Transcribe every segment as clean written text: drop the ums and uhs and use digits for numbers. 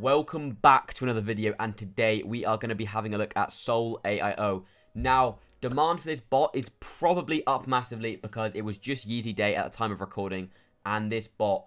welcome back to another video, and today we are going to be having a look at SoleAIO. Now, demand for this bot is probably up massively because it was just Yeezy Day at the time of recording, and this bot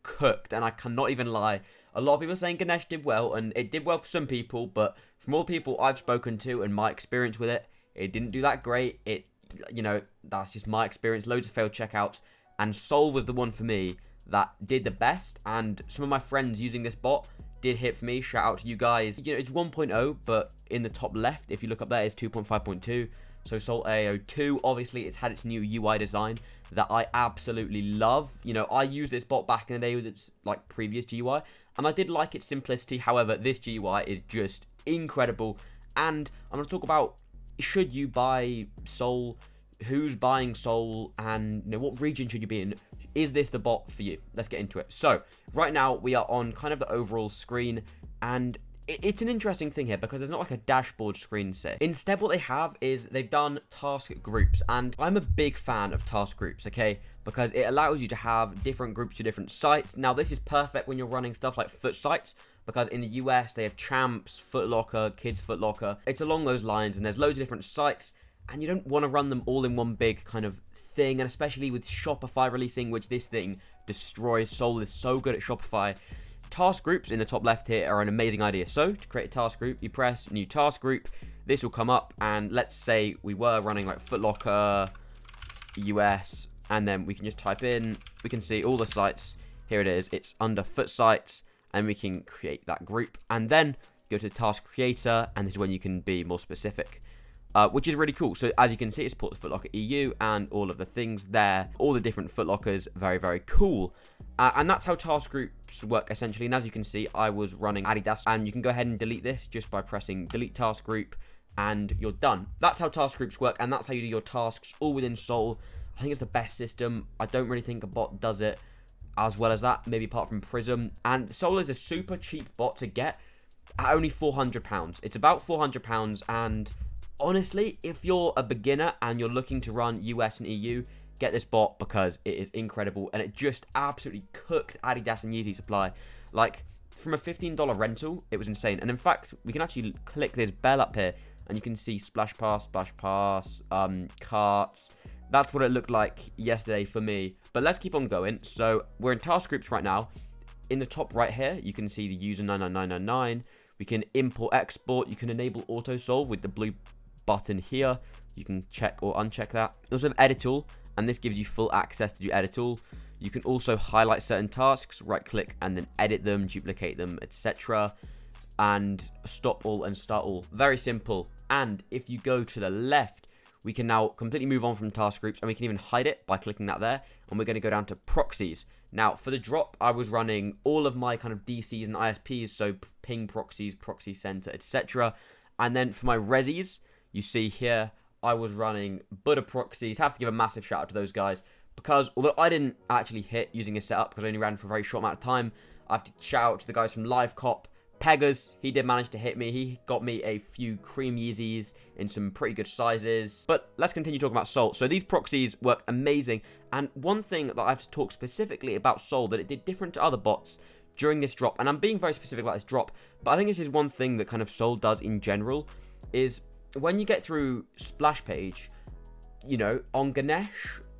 cooked, and I cannot even lie. A lot of people are saying 𝙎𝙋𝙊𝙍𝙎 did well, and it did well for some people, but from all the people I've spoken to and my experience with it, it didn't do that great. That's just my experience. Loads of failed checkouts, and Sole was the one for me that did the best, and some of my friends using this bot did hit for me. Shout out to you guys. It's 1.0, but in the top left, if you look up there, it's 2.5.2. So SoleAIO 2, obviously, it's had its new UI design that I absolutely love. I used this bot back in the day with its previous GUI, and I did like its simplicity. However, this GUI is just incredible, and I'm going to talk about, should you buy Sole, who's buying Sole, and what region should you be in? Is this the bot for you? Let's get into it. So right now we are on kind of the overall screen, and it's an interesting thing here because there's not like a dashboard screen set. Instead, what they have is they've done task groups, and I'm a big fan of task groups, okay? Because it allows you to have different groups to different sites. Now, this is perfect when you're running stuff like foot sites, because in the US they have Champs, Foot Locker, Kids Foot Locker. It's along those lines, and there's loads of different sites, and you don't want to run them all in one big kind of thing, and especially with Shopify releasing, which this thing destroys. Sole is so good at Shopify. Task groups in the top left here are an amazing idea. So to create a task group, you press new task group, this will come up, and let's say we were running like Foot Locker US, and then we can just type in, we can see all the sites. Here it is, it's under foot sites, and we can create that group, and then go to the task creator, and this is when you can be more specific. Which is really cool. So as you can see, it supports Foot Locker EU and all of the things there, all the different Foot Lockers. Very, very cool. And that's how task groups work essentially. And as you can see, I was running Adidas, and you can go ahead and delete this just by pressing delete task group, and you're done. That's how task groups work, and that's how you do your tasks all within Sole. I think it's the best system. I don't really think a bot does it as well as that, maybe apart from Prism. And Sole is a super cheap bot to get at only £400. It's about £400, and honestly, if you're a beginner and you're looking to run US and EU, get this bot because it is incredible, and it just absolutely cooked Adidas and Yeezy supply. Like, from a $15 rental, it was insane. And in fact, we can actually click this bell up here, and you can see splash pass, carts. That's what it looked like yesterday for me. But let's keep on going. So we're in task groups right now. In the top right here, you can see the user 99999. We can import, export. You can enable auto solve with the blue button here. You can check or uncheck that. You also have edit all, and this gives you full access to do edit all. You can also highlight certain tasks, right click, and then edit them, duplicate them, etc. And stop all and start all. Very simple. And if you go to the left, we can now completely move on from task groups, and we can even hide it by clicking that there. And we're going to go down to proxies. Now, for the drop, I was running all of my kind of DCs and ISPs, so ping proxies, proxy center, etc. And then for my resis, you see here, I was running Buddha proxies. Have to give a massive shout out to those guys, because although I didn't actually hit using a setup because I only ran for a very short amount of time, I have to shout out to the guys from Live Cop. Peggers, he did manage to hit me. He got me a few cream Yeezys in some pretty good sizes. But let's continue talking about Sole. So these proxies work amazing. And one thing that I have to talk specifically about Sole that it did different to other bots during this drop, and I'm being very specific about this drop, but I think this is one thing that kind of Sole does in general, is when you get through splash page, on 𝙎𝙋𝙊𝙍𝙎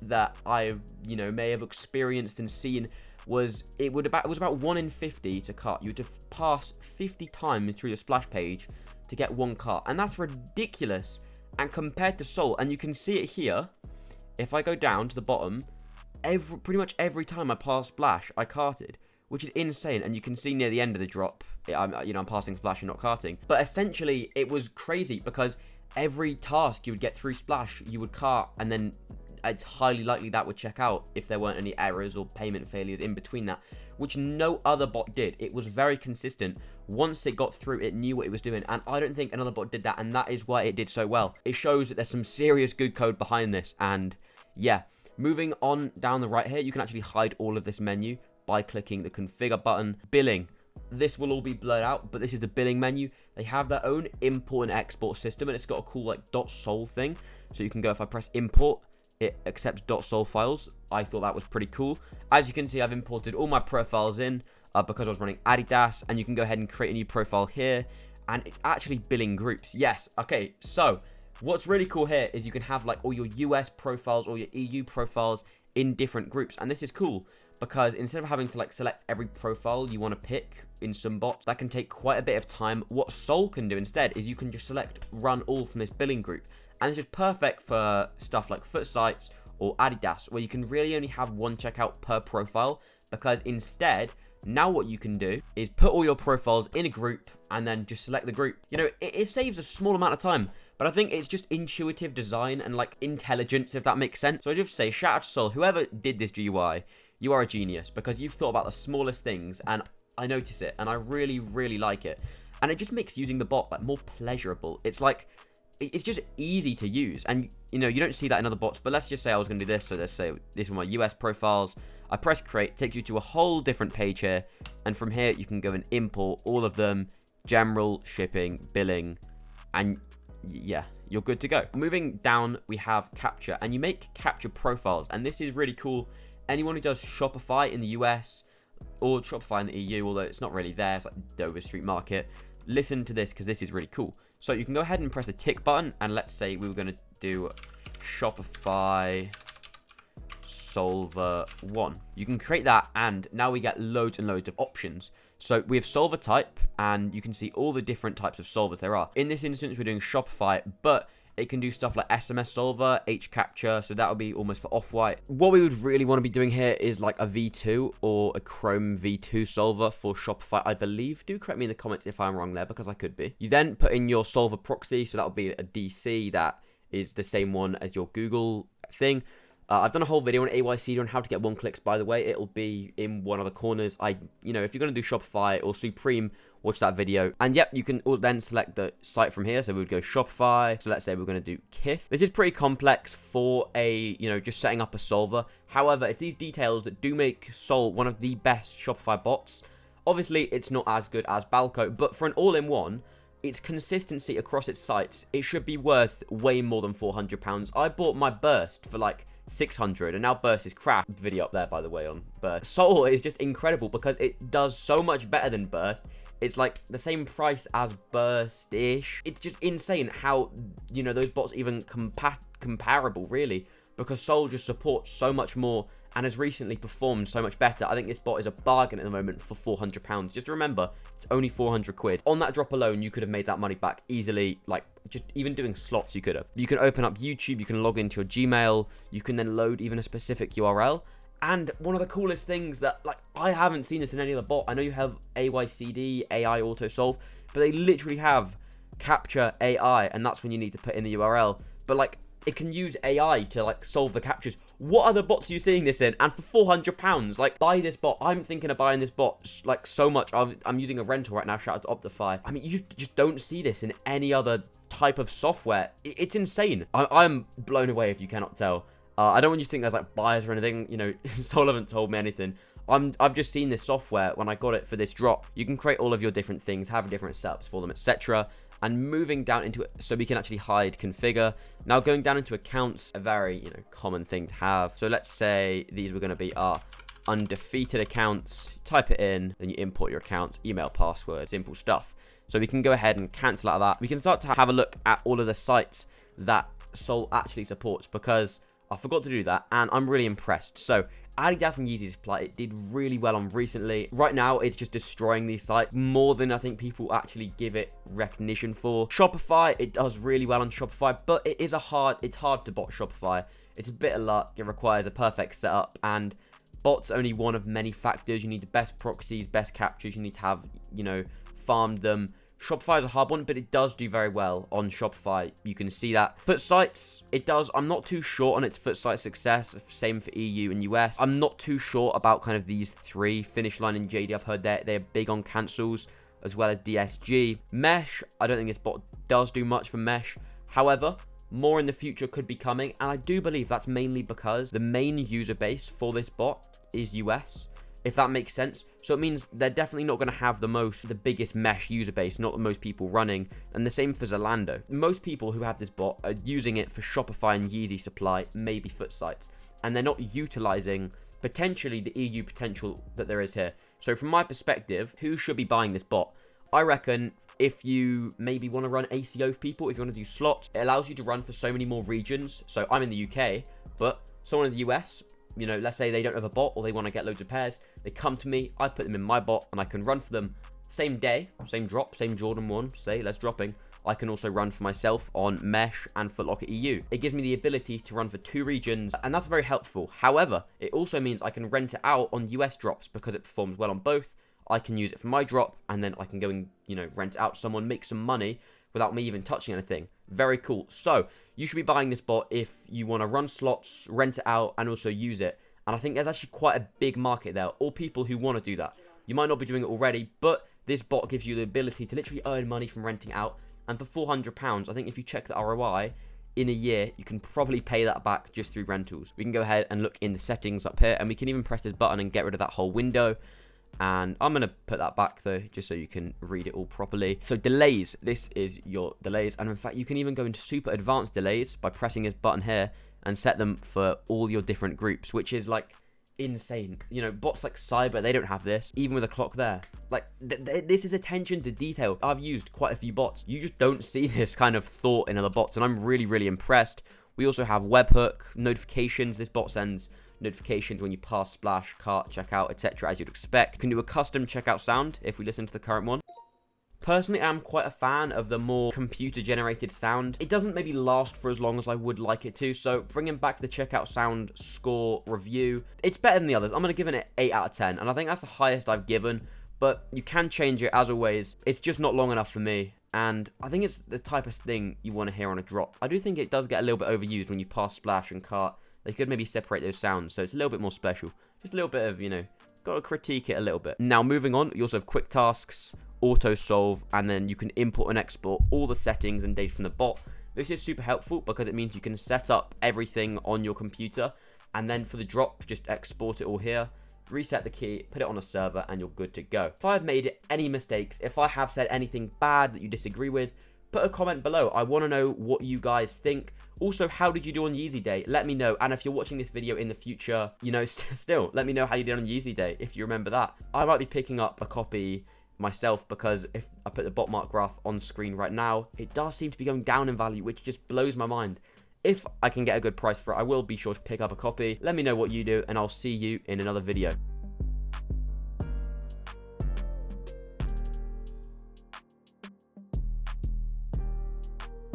that I've, may have experienced and seen, was about 1 in 50 to cart. You had to pass 50 times through the splash page to get one cart, and that's ridiculous. And compared to Sole, and you can see it here, if I go down to the bottom, pretty much every time I passed splash, I carted, which is insane. And you can see near the end of the drop, I'm passing splash and not carting. But essentially, it was crazy because every task you would get through splash, you would cart, and then it's highly likely that would check out if there weren't any errors or payment failures in between that, which no other bot did. It was very consistent. Once it got through, it knew what it was doing, and I don't think another bot did that, and that is why it did so well. It shows that there's some serious good code behind this, and yeah. Moving on down the right here, you can actually hide all of this menu by clicking the configure button. Billing, this will all be blurred out, but this is the billing menu. They have their own import and export system, and it's got a cool .sol thing. So you can go, if I press import, it accepts .sol files. I thought that was pretty cool. As you can see, I've imported all my profiles in. because I was running Adidas, and you can go ahead and create a new profile here, and it's actually billing groups. Yes, okay, so what's really cool here is you can have like all your US profiles or your EU profiles in different groups, and this is cool because instead of having to like select every profile you want to pick in some bots, that can take quite a bit of time. What Sole can do instead is you can just select run all from this billing group, and this is perfect for stuff like foot sites or Adidas, where you can really only have one checkout per profile, because instead now what you can do is put all your profiles in a group and then just select the group. You know, it saves a small amount of time, but I think it's just intuitive design and like intelligence, if that makes sense. So I just say shout out to Sole, whoever did this GUI, you are a genius, because you've thought about the smallest things, and I notice it, and I really, really like it. And it just makes using the bot like more pleasurable. It's like, it's just easy to use, and you know, you don't see that in other bots. But let's just say I was going to do this. So let's say this is my US profiles. I press create, takes you to a whole different page here, and from here you can go and import all of them, general, shipping, billing, and yeah, you're good to go. Moving down, we have capture, and you make capture profiles, and this is really cool. Anyone who does Shopify in the US or Shopify in the EU, although it's not really there, it's like Dover Street Market, listen to this because this is really cool. So you can go ahead and press the tick button, and let's say we were going to do Shopify solver 1. You can create that, and now we get loads and loads of options. So we have solver type, and you can see all the different types of solvers there are. In this instance, we're doing Shopify, but it can do stuff like SMS solver, HCapture, so that would be almost for Off-White. What we would really want to be doing here is like a V2 or a Chrome V2 solver for Shopify, I believe. Do correct me in the comments if I'm wrong there, because I could be. You then put in your solver proxy, so that would be a DC that is the same one as your Google thing. I've done a whole video on AYC on how to get one clicks, by the way. It'll be in one of the corners. You know, if you're going to do Shopify or Supreme, watch that video. And yep, you can then select the site from here. So we would go Shopify. So let's say we're going to do Kith. This is pretty complex for you know, just setting up a solver. However, it's these details that do make Sole one of the best Shopify bots. Obviously, it's not as good as Balco, but for an all-in-one, its consistency across its sites, it should be worth way more than £400. I bought my Burst for like 600, and now Burst is crap. Video up there, by the way, on Burst. Sole is just incredible because it does so much better than Burst. It's like the same price as Burst-ish. It's just insane how, you know, those bots even comparable, really, because Sole just supports so much more and has recently performed so much better. I think this bot is a bargain at the moment for £400. Just remember, it's only 400 quid. On that drop alone, you could have made that money back easily. Like, just even doing slots, you could have. You can open up YouTube, you can log into your Gmail, you can then load even a specific URL. And one of the coolest things that, like, I haven't seen this in any other bot. I know you have AYCD, AI Auto Solve, but they literally have Capture AI, and that's when you need to put in the URL. But, like, it can use AI to, like, solve the captures. What other bots are you seeing this in? And for £400, like, buy this bot. I'm thinking of buying this bot, like, so much. I'm using a rental right now. Shout out to Optify. I mean, you just don't see this in any other type of software. It's insane. I'm blown away, if you cannot tell. I don't want you to think there's, like, bias or anything. You know, Sole haven't told me anything. I've just seen this software when I got it for this drop. You can create all of your different things, have different setups for them, etc. And moving down into it, so we can actually hide configure. Now going down into accounts, a very, you know, common thing to have. So let's say these were going to be our undefeated accounts. Type it in, then you import your account, email, password, simple stuff. So we can go ahead and cancel out of that. We can start to have a look at all of the sites that Sole actually supports, because I forgot to do that, and I'm really impressed. So Adidas and Yeezy Supply, it did really well on recently. Right now, it's just destroying these sites more than I think people actually give it recognition for. Shopify, it does really well on Shopify, but it's hard to bot Shopify. It's a bit of luck. It requires a perfect setup, and bot's only one of many factors. You need the best proxies, best captures. You need to have, you know, farmed them. Shopify is a hard one, but it does do very well on Shopify. You can see that. Foot sites, it does. I'm not too sure on its foot site success. Same for EU and US. I'm not too sure about kind of these three. Finish Line and JD, I've heard they're big on cancels, as well as DSG. Mesh, I don't think this bot does do much for Mesh. However, more in the future could be coming, and I do believe that's mainly because the main user base for this bot is US, if that makes sense. So it means they're definitely not going to have the biggest Mesh user base, not the most people running. And the same for Zalando. Most people who have this bot are using it for Shopify and Yeezy Supply, maybe foot sites. And they're not utilizing potentially the EU potential that there is here. So from my perspective, who should be buying this bot? I reckon if you maybe want to run ACO for people, if you want to do slots, it allows you to run for so many more regions. So I'm in the UK, but someone in the US, you know, let's say they don't have a bot or they want to get loads of pairs, they come to me, I put them in my bot, and I can run for them same day, same drop, same Jordan 1, say, less dropping. I can also run for myself on Mesh and Footlocker EU. It gives me the ability to run for 2 regions, and that's very helpful. However, it also means I can rent it out on US drops because it performs well on both. I can use it for my drop, and then I can go and, you know, rent it out to someone, make some money without me even touching anything. Very cool. So, you should be buying this bot if you want to run slots, rent it out, and also use it. And I think there's actually quite a big market there, or people who want to do that. You might not be doing it already, but this bot gives you the ability to literally earn money from renting out. And for £400, I think if you check the ROI, in a year, you can probably pay that back just through rentals. We can go ahead and look in the settings up here, and we can even press this button and get rid of that whole window. And I'm going to put that back though, just so you can read it all properly. So delays, this is your delays. And in fact, you can even go into super advanced delays by pressing this button here and set them for all your different groups, which is like insane. You know, bots like Cyber, they don't have this, even with a clock there. Like, this is attention to detail. I've used quite a few bots. You just don't see this kind of thought in other bots, and I'm really, really impressed. We also have webhook notifications. This bot sends notifications when you pass splash, cart, checkout, etc., as you'd expect. You can do a custom checkout sound if we listen to the current one. Personally, I'm quite a fan of the more computer-generated sound. It doesn't maybe last for as long as I would like it to, so bringing back the checkout sound score review, it's better than the others. I'm going to give it an 8 out of 10, and I think that's the highest I've given, but you can change it as always. It's just not long enough for me, and I think it's the type of thing you want to hear on a drop. I do think it does get a little bit overused when you pass splash and cart. They could maybe separate those sounds, so it's a little bit more special. Just a little bit of, you know, got to critique it a little bit. Now, moving on, you also have quick tasks, auto solve, and then you can import and export all the settings and data from the bot. This is super helpful because it means you can set up everything on your computer, and then for the drop, just export it all here, reset the key, put it on a server, and you're good to go. If I've made any mistakes, if I have said anything bad that you disagree with, put a comment below. I want to know what you guys think. Also, how did you do on Yeezy Day? Let me know. And if you're watching this video in the future, you know, still, let me know how you did on Yeezy Day, if you remember that. I might be picking up a copy myself, because if I put the bot mark graph on screen right now, it does seem to be going down in value, which just blows my mind. If I can get a good price for it, I will be sure to pick up a copy. Let me know what you do, and I'll see you in another video.